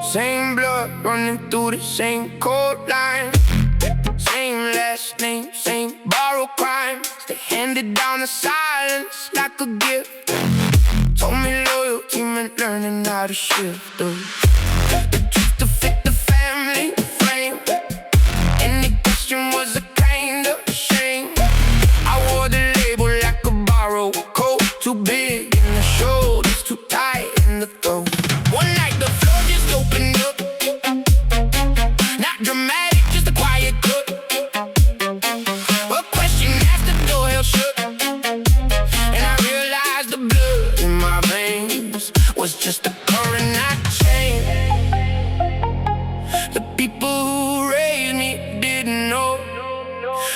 Same blood running through the same cold line. Same last name, same borrowed crimes. They handed down the silence like a gift. Told me loyalty meant learning how to shift the truth to fit the family frame. Any question was a kind of shame. I wore the label like a borrowed coat. Too big in the shoulders, too tight in the throat. One night the floor just opened up. Not dramatic, just a quiet cut. A question asked, the door held shut. And I realized the blood in my veins was just a current I changed. The people who raised me didn't know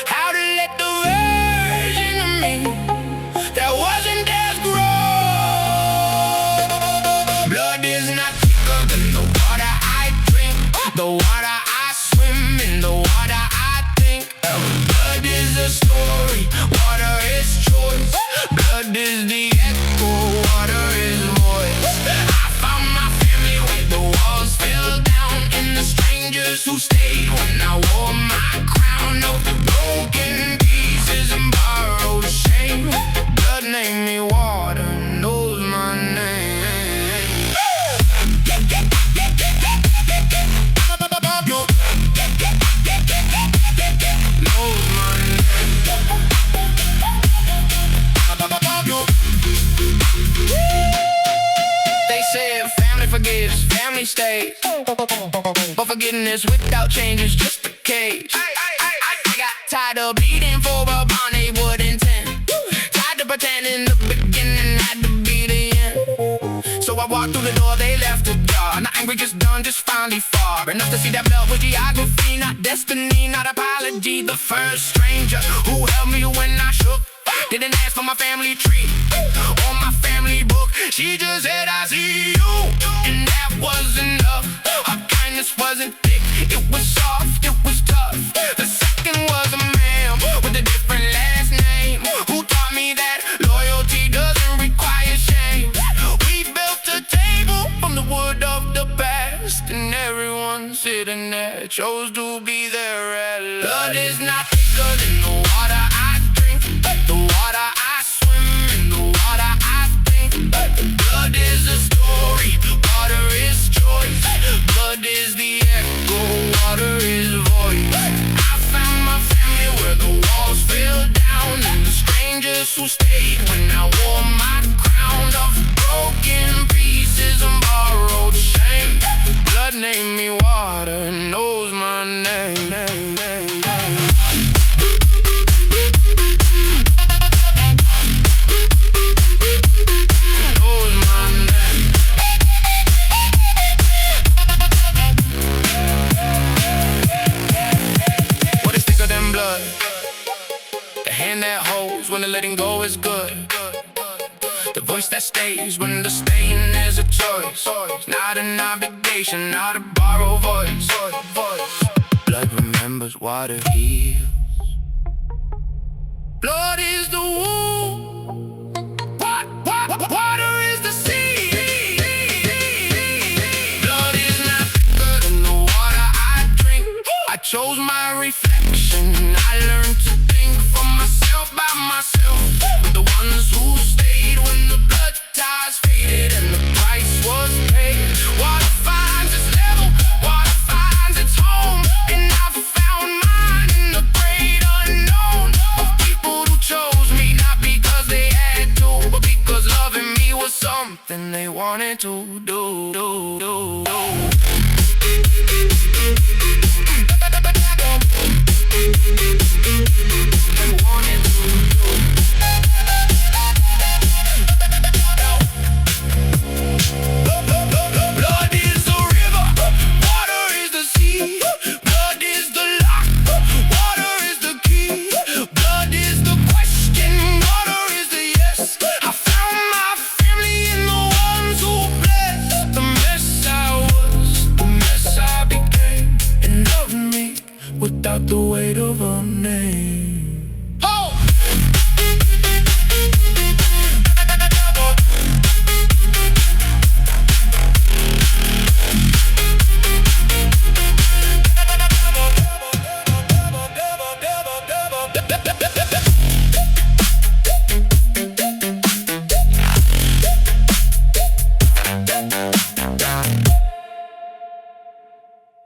how to let the version of me that wasn't as grow. Blood is not thicker than the water I drink, the water I swim in, the water I think. Blood is a story, water is choice. Blood is the echo, water is voice. I found my family where the walls fell down, and the strangers who stayed when I wore my crown. No broken pieces and borrowed shame. Blood named me water, knows my name. Knows my name. They said family forgives, family stays, but forgiveness without change is just a cage. I got tired of bleeding for a bond they wouldn't tend. Tired of pretending the beginning had to be the end. So I walked through the door, they left it ajar. Not angry, just done, just finally far enough to see that blood was geography, not destiny, not apology. The first stranger who held me when I shook didn't ask for my family tree or my family book. She just said, I see you, and that was enough. Her kindness wasn't thick, it was soft, it was tough. The second was a man with a different last name, who taught me that loyalty doesn't require shame. We built a table from the wood of the past, and everyone sitting there chose to be there at last. Blood is not thicker than the water I drink, the water I swim in, the water I think. Blood is a story, water is choice. Blood is the echo, water is voice. I found my family where the walls fell down, and the strangers who stayed when I wore my crown of broken pieces and borrowed shame. Blood named me water, knows my name. The hand that holds when the letting go is good. The voice that stays when the staying is a choice. Not an obligation, not a borrowed voice. Blood remembers, water heals. Blood is the wound, water is the sea. Blood is not thicker than the water I drink. I chose my reflection, I learned to think for myself, by myself. The ones who stayed when the blood ties faded and the price was paid. Water finds its level, water finds its home, and I found mine in the great unknown of people who chose me, not because they had to, but because loving me was something they wanted to do. They wanted to.